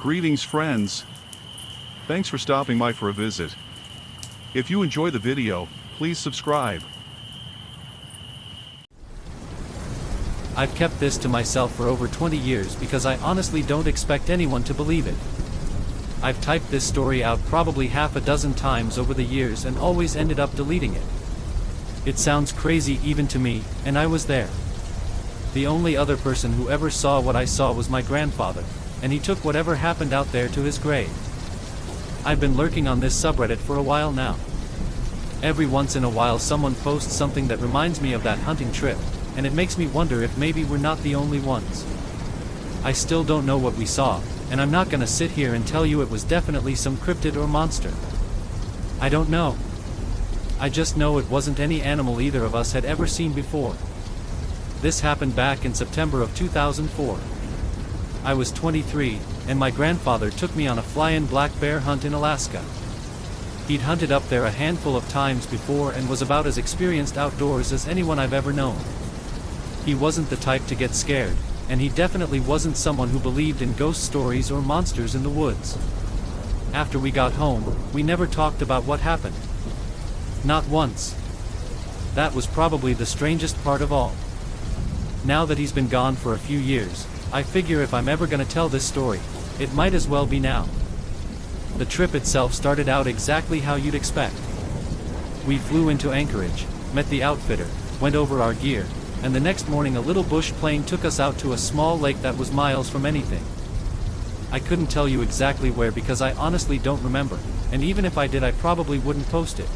Greetings friends. Thanks for stopping by for a visit. If you enjoy the video, please subscribe. I've kept this to myself for over 20 years because I honestly don't expect anyone to believe it. I've typed this story out probably half a dozen times over the years and always ended up deleting it. It sounds crazy even to me, and I was there. The only other person who ever saw what I saw was my grandfather, and he took whatever happened out there to his grave. I've been lurking on this subreddit for a while now. Every once in a while someone posts something that reminds me of that hunting trip, and it makes me wonder if maybe we're not the only ones. I still don't know what we saw, and I'm not gonna sit here and tell you it was definitely some cryptid or monster. I don't know. I just know it wasn't any animal either of us had ever seen before. This happened back in September of 2004. I was 23, and my grandfather took me on a fly-in black bear hunt in Alaska. He'd hunted up there a handful of times before and was about as experienced outdoors as anyone I've ever known. He wasn't the type to get scared, and he definitely wasn't someone who believed in ghost stories or monsters in the woods. After we got home, we never talked about what happened. Not once. That was probably the strangest part of all. Now that he's been gone for a few years, I figure if I'm ever gonna tell this story, it might as well be now. The trip itself started out exactly how you'd expect. We flew into Anchorage, met the outfitter, went over our gear, and the next morning a little bush plane took us out to a small lake that was miles from anything. I couldn't tell you exactly where because I honestly don't remember, and even if I did I probably wouldn't post it.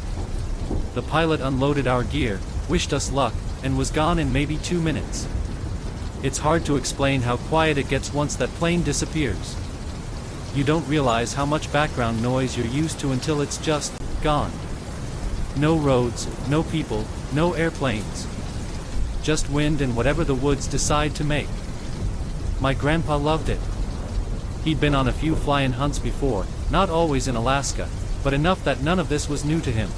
The pilot unloaded our gear, wished us luck, and was gone in maybe 2 minutes. It's hard to explain how quiet it gets once that plane disappears. You don't realize how much background noise you're used to until it's just gone. No roads, no people, no airplanes. Just wind and whatever the woods decide to make. My grandpa loved it. He'd been on a few fly-in hunts before, not always in Alaska, but enough that none of this was new to him.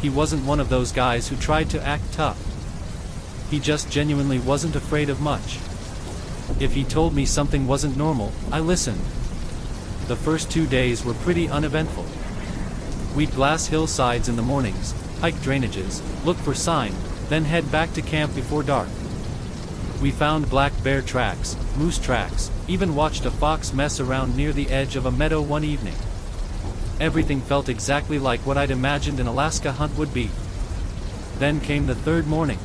He wasn't one of those guys who tried to act tough. He just genuinely wasn't afraid of much. If he told me something wasn't normal, I listened. The first 2 days were pretty uneventful. We'd glass hillsides in the mornings, hike drainages, look for sign, then head back to camp before dark. We found black bear tracks, moose tracks, even watched a fox mess around near the edge of a meadow one evening. Everything felt exactly like what I'd imagined an Alaska hunt would be. Then came the third morning.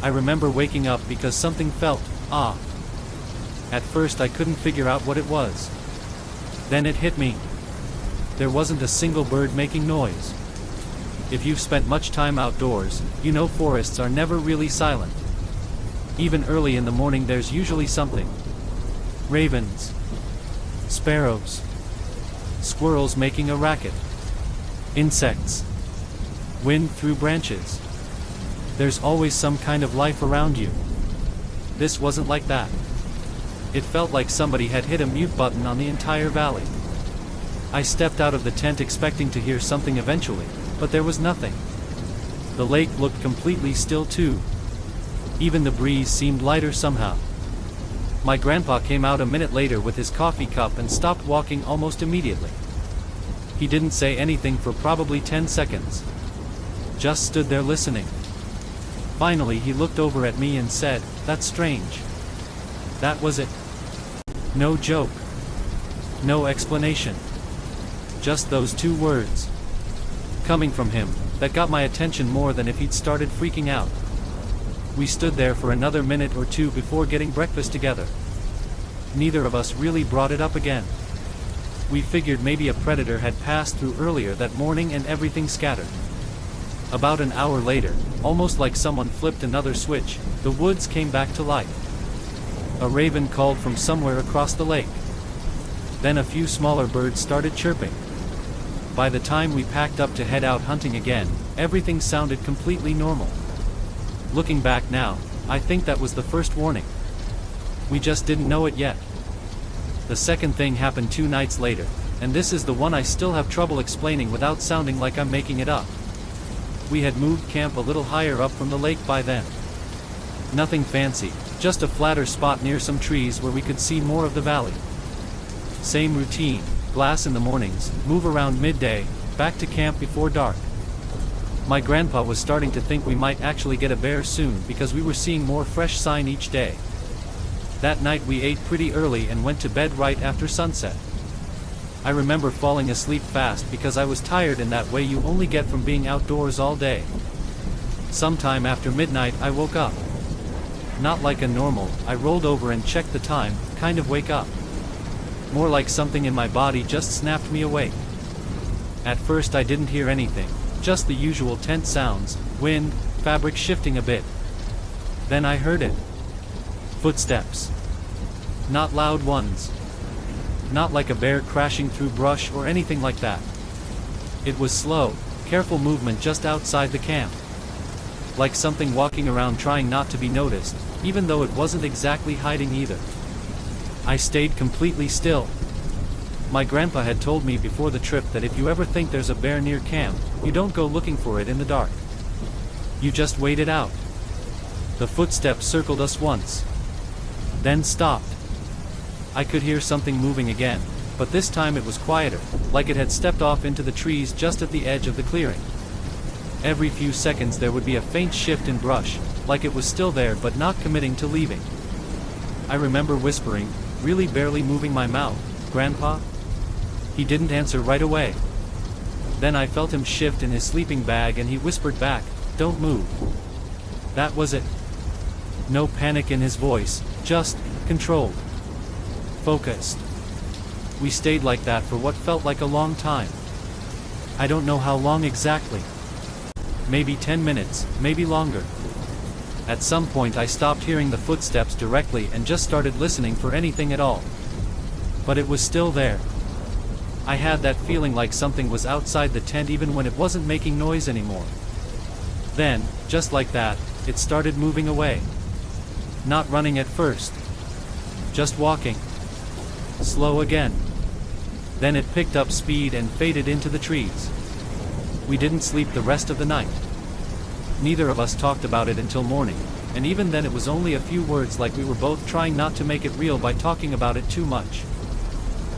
I remember waking up because something felt off. At first I couldn't figure out what it was. Then it hit me. There wasn't a single bird making noise. If you've spent much time outdoors, you know forests are never really silent. Even early in the morning there's usually something. Ravens. Sparrows. Squirrels making a racket. Insects. Wind through branches. There's always some kind of life around you. This wasn't like that. It felt like somebody had hit a mute button on the entire valley. I stepped out of the tent expecting to hear something eventually, but there was nothing. The lake looked completely still too. Even the breeze seemed lighter somehow. My grandpa came out a minute later with his coffee cup and stopped walking almost immediately. He didn't say anything for probably 10 seconds. Just stood there listening. Finally he looked over at me and said, "That's strange." That was it. No joke. No explanation. Just those 2 words. Coming from him, that got my attention more than if he'd started freaking out. We stood there for another minute or 2 before getting breakfast together. Neither of us really brought it up again. We figured maybe a predator had passed through earlier that morning and everything scattered. About an hour later, almost like someone flipped another switch, the woods came back to life. A raven called from somewhere across the lake. Then a few smaller birds started chirping. By the time we packed up to head out hunting again, everything sounded completely normal. Looking back now, I think that was the first warning. We just didn't know it yet. The second thing happened 2 nights later, and this is the one I still have trouble explaining without sounding like I'm making it up. We had moved camp a little higher up from the lake by then. Nothing fancy, just a flatter spot near some trees where we could see more of the valley. Same routine, glass in the mornings, move around midday, back to camp before dark. My grandpa was starting to think we might actually get a bear soon because we were seeing more fresh sign each day. That night we ate pretty early and went to bed right after sunset. I remember falling asleep fast because I was tired in that way you only get from being outdoors all day. Sometime after midnight I woke up. Not like a normal, I rolled over and checked the time, kind of wake up. More like something in my body just snapped me awake. At first I didn't hear anything, just the usual tent sounds, wind, fabric shifting a bit. Then I heard it. Footsteps. Not loud ones. Not like a bear crashing through brush or anything like that. It was slow, careful movement just outside the camp. Like something walking around trying not to be noticed, even though it wasn't exactly hiding either. I stayed completely still. My grandpa had told me before the trip that if you ever think there's a bear near camp, you don't go looking for it in the dark. You just wait it out. The footsteps circled us once. Then stopped. I could hear something moving again, but this time it was quieter, like it had stepped off into the trees just at the edge of the clearing. Every few seconds there would be a faint shift in brush, like it was still there but not committing to leaving. I remember whispering, really barely moving my mouth, "Grandpa?" He didn't answer right away. Then I felt him shift in his sleeping bag and he whispered back, "Don't move." That was it. No panic in his voice, just controlled. Focused. We stayed like that for what felt like a long time. I don't know how long exactly. Maybe 10 minutes, maybe longer. At some point I stopped hearing the footsteps directly and just started listening for anything at all. But it was still there. I had that feeling like something was outside the tent even when it wasn't making noise anymore. Then, just like that, it started moving away. Not running at first. Just walking. Slow again. Then it picked up speed and faded into the trees. We didn't sleep the rest of the night. Neither of us talked about it until morning, and even then it was only a few words, like we were both trying not to make it real by talking about it too much.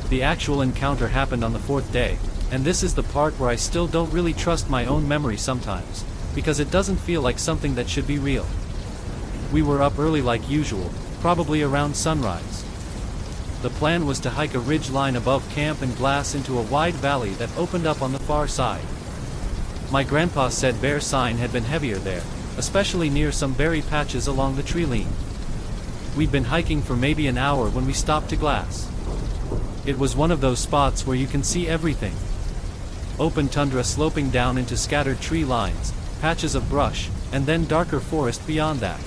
The actual encounter happened on the 4th day, and this is the part where I still don't really trust my own memory sometimes, because it doesn't feel like something that should be real. We were up early like usual, probably around sunrise. The plan was to hike a ridge line above camp and glass into a wide valley that opened up on the far side. My grandpa said bear sign had been heavier there, especially near some berry patches along the tree line. We'd been hiking for maybe an hour when we stopped to glass. It was one of those spots where you can see everything. Open tundra sloping down into scattered tree lines, patches of brush, and then darker forest beyond that.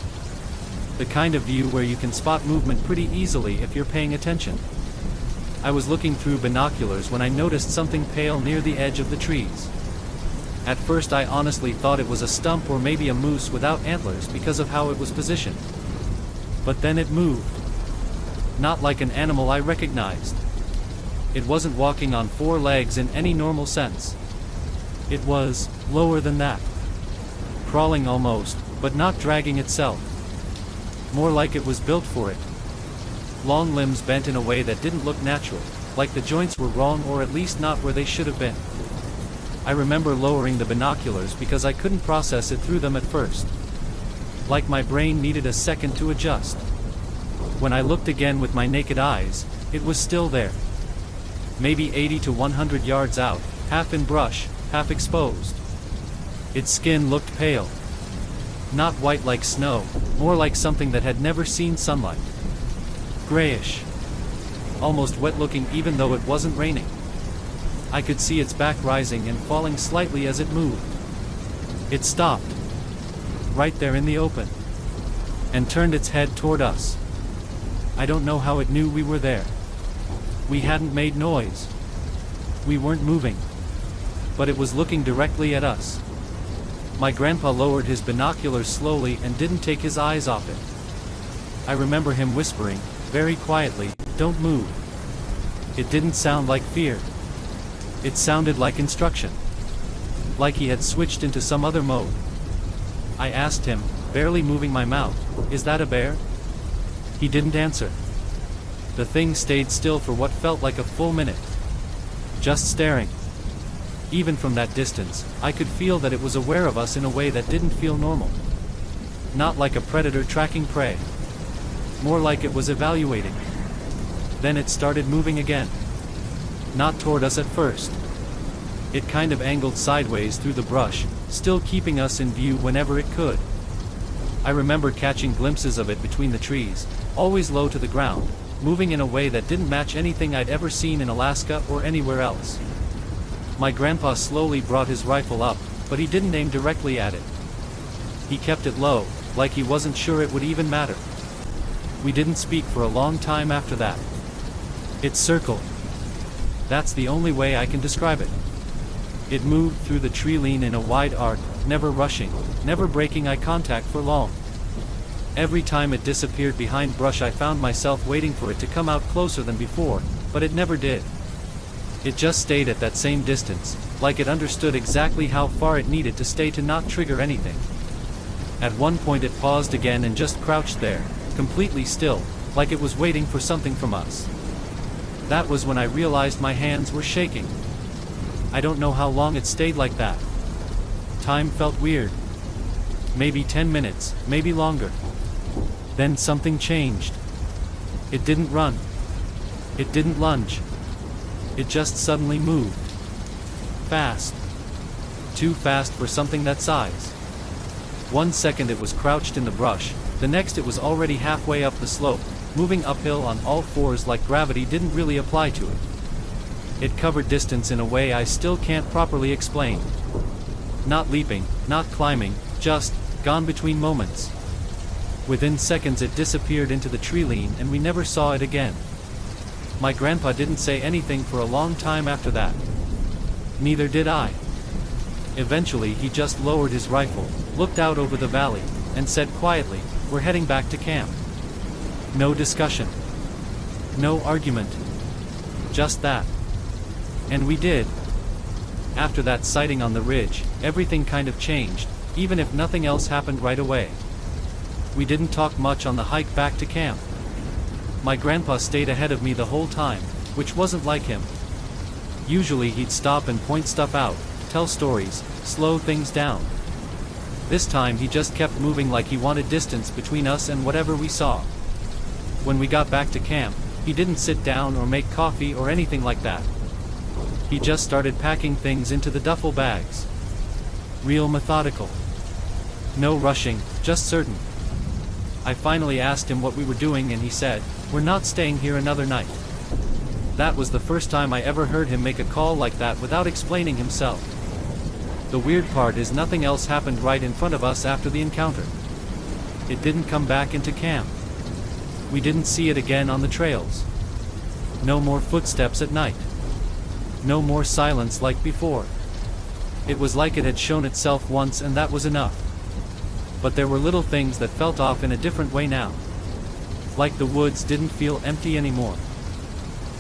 The kind of view where you can spot movement pretty easily if you're paying attention. I was looking through binoculars when I noticed something pale near the edge of the trees. At first I honestly thought it was a stump or maybe a moose without antlers because of how it was positioned. But then it moved. Not like an animal I recognized. It wasn't walking on 4 legs in any normal sense. It was lower than that. Crawling almost, but not dragging itself. More like it was built for it. Long limbs bent in a way that didn't look natural, like the joints were wrong or at least not where they should have been. I remember lowering the binoculars because I couldn't process it through them at first. Like my brain needed a second to adjust. When I looked again with my naked eyes, it was still there. Maybe 80 to 100 yards out, half in brush, half exposed. Its skin looked pale. Not white like snow, more like something that had never seen sunlight. Grayish. Almost wet looking even though it wasn't raining. I could see its back rising and falling slightly as it moved. It stopped. Right there in the open. And turned its head toward us. I don't know how it knew we were there. We hadn't made noise. We weren't moving. But it was looking directly at us. My grandpa lowered his binoculars slowly and didn't take his eyes off it. I remember him whispering, very quietly, "Don't move." It didn't sound like fear. It sounded like instruction. Like he had switched into some other mode. I asked him, barely moving my mouth, "Is that a bear?" He didn't answer. The thing stayed still for what felt like a full minute. Just staring. Even from that distance, I could feel that it was aware of us in a way that didn't feel normal. Not like a predator tracking prey. More like it was evaluating. Then it started moving again. Not toward us at first. It kind of angled sideways through the brush, still keeping us in view whenever it could. I remember catching glimpses of it between the trees, always low to the ground, moving in a way that didn't match anything I'd ever seen in Alaska or anywhere else. My grandpa slowly brought his rifle up, but he didn't aim directly at it. He kept it low, like he wasn't sure it would even matter. We didn't speak for a long time after that. It circled. That's the only way I can describe it. It moved through the tree line in a wide arc, never rushing, never breaking eye contact for long. Every time it disappeared behind brush I found myself waiting for it to come out closer than before, but it never did. It just stayed at that same distance, like it understood exactly how far it needed to stay to not trigger anything. At one point it paused again and just crouched there, completely still, like it was waiting for something from us. That was when I realized my hands were shaking. I don't know how long it stayed like that. Time felt weird. Maybe 10 minutes, maybe longer. Then something changed. It didn't run. It didn't lunge. It just suddenly moved. Fast. Too fast for something that size. 1 second it was crouched in the brush, the next it was already halfway up the slope, moving uphill on all fours like gravity didn't really apply to it. It covered distance in a way I still can't properly explain. Not leaping, not climbing, just gone between moments. Within seconds it disappeared into the tree line and we never saw it again. My grandpa didn't say anything for a long time after that. Neither did I. Eventually he just lowered his rifle, looked out over the valley, and said quietly, "We're heading back to camp." No discussion. No argument. Just that. And we did. After that sighting on the ridge, everything kind of changed, even if nothing else happened right away. We didn't talk much on the hike back to camp. My grandpa stayed ahead of me the whole time, which wasn't like him. Usually he'd stop and point stuff out, tell stories, slow things down. This time he just kept moving like he wanted distance between us and whatever we saw. When we got back to camp, he didn't sit down or make coffee or anything like that. He just started packing things into the duffel bags. Real methodical. No rushing, just certain. I finally asked him what we were doing and he said, "We're not staying here another night." That was the first time I ever heard him make a call like that without explaining himself. The weird part is nothing else happened right in front of us after the encounter. It didn't come back into camp. We didn't see it again on the trails. No more footsteps at night. No more silence like before. It was like it had shown itself once and that was enough. But there were little things that felt off in a different way now. Like the woods didn't feel empty anymore.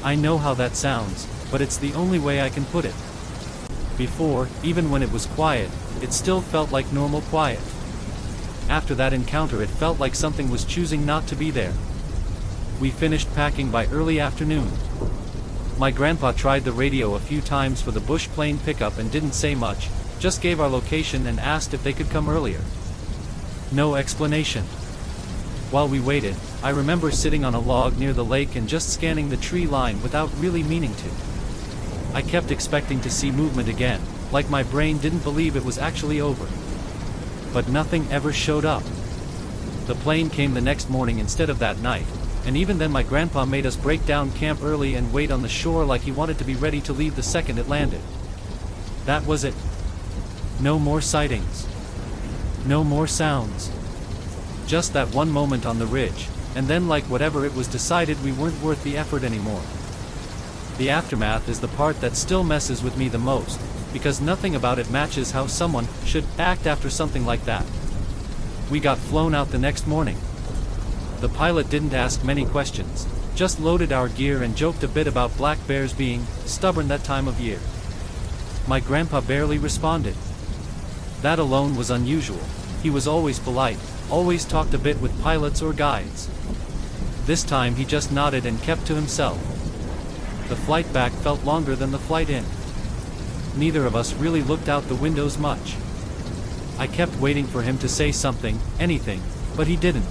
I know how that sounds, but it's the only way I can put it. Before, even when it was quiet, it still felt like normal quiet. After that encounter it felt like something was choosing not to be there. We finished packing by early afternoon. My grandpa tried the radio a few times for the bush plane pickup and didn't say much, just gave our location and asked if they could come earlier. No explanation. While we waited, I remember sitting on a log near the lake and just scanning the tree line without really meaning to. I kept expecting to see movement again, like my brain didn't believe it was actually over. But nothing ever showed up. The plane came the next morning instead of that night, and even then my grandpa made us break down camp early and wait on the shore like he wanted to be ready to leave the second it landed. That was it. No more sightings. No more sounds. Just that one moment on the ridge, and then like whatever it was decided we weren't worth the effort anymore. The aftermath is the part that still messes with me the most, because nothing about it matches how someone should act after something like that. We got flown out the next morning. The pilot didn't ask many questions, just loaded our gear and joked a bit about black bears being stubborn that time of year. My grandpa barely responded. That alone was unusual. He was always polite, always talked a bit with pilots or guides. This time he just nodded and kept to himself. The flight back felt longer than the flight in. Neither of us really looked out the windows much. I kept waiting for him to say something, anything, but he didn't.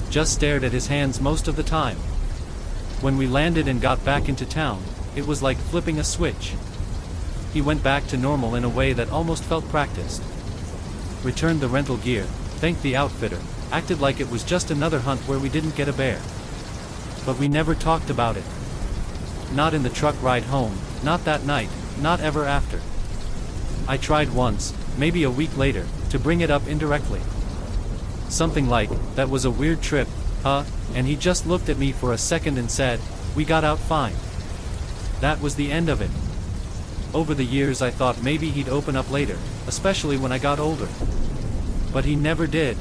Just stared at his hands most of the time. When we landed and got back into town, it was like flipping a switch. He went back to normal in a way that almost felt practiced. Returned the rental gear, thanked the outfitter, acted like it was just another hunt where we didn't get a bear. But we never talked about it. Not in the truck ride home, not that night, not ever after. I tried once, maybe a week later, to bring it up indirectly. Something like, "That was a weird trip, huh?" And he just looked at me for a second and said, "We got out fine." That was the end of it. Over the years I thought maybe he'd open up later, especially when I got older. But he never did.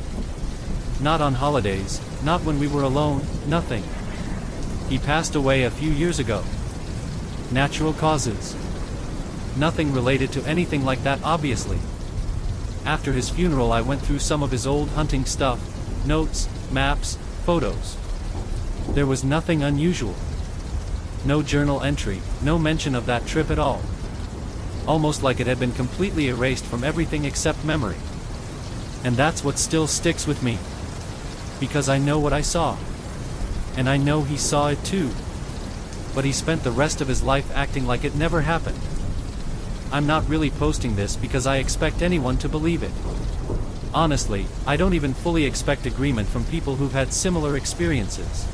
Not on holidays, not when we were alone, nothing. He passed away a few years ago. Natural causes. Nothing related to anything like that, obviously. After his funeral I went through some of his old hunting stuff, notes, maps, photos. There was nothing unusual. No journal entry, no mention of that trip at all. Almost like it had been completely erased from everything except memory. And that's what still sticks with me. Because I know what I saw. And I know he saw it too. But he spent the rest of his life acting like it never happened. I'm not really posting this because I expect anyone to believe it. Honestly, I don't even fully expect agreement from people who've had similar experiences.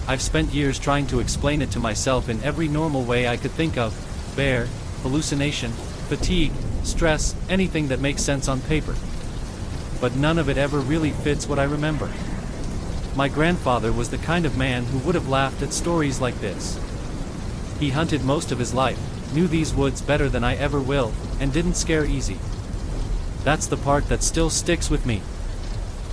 I've spent years trying to explain it to myself in every normal way I could think of: bear, hallucination, fatigue, stress, anything that makes sense on paper. But none of it ever really fits what I remember. My grandfather was the kind of man who would have laughed at stories like this. He hunted most of his life, knew these woods better than I ever will, and didn't scare easy. That's the part that still sticks with me.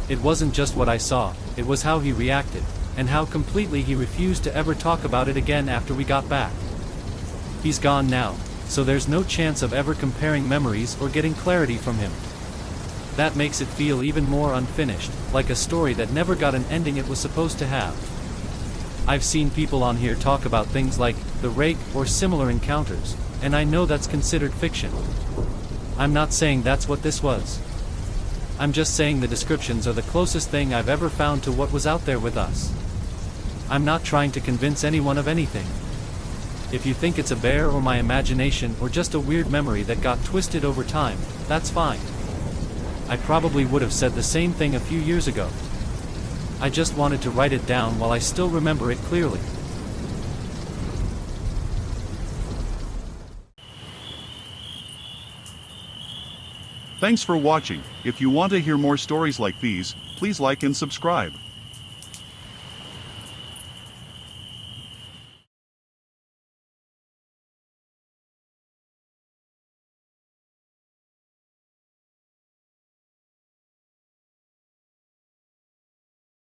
It wasn't just what I saw, it was how he reacted, and how completely he refused to ever talk about it again after we got back. He's gone now, so there's no chance of ever comparing memories or getting clarity from him. That makes it feel even more unfinished, like a story that never got an ending it was supposed to have. I've seen people on here talk about things like the Rake or similar encounters, and I know that's considered fiction. I'm not saying that's what this was. I'm just saying the descriptions are the closest thing I've ever found to what was out there with us. I'm not trying to convince anyone of anything. If you think it's a bear or my imagination or just a weird memory that got twisted over time, that's fine. I probably would have said the same thing a few years ago. I just wanted to write it down while I still remember it clearly. Thanks for watching. If you want to hear more stories like these, please like and subscribe.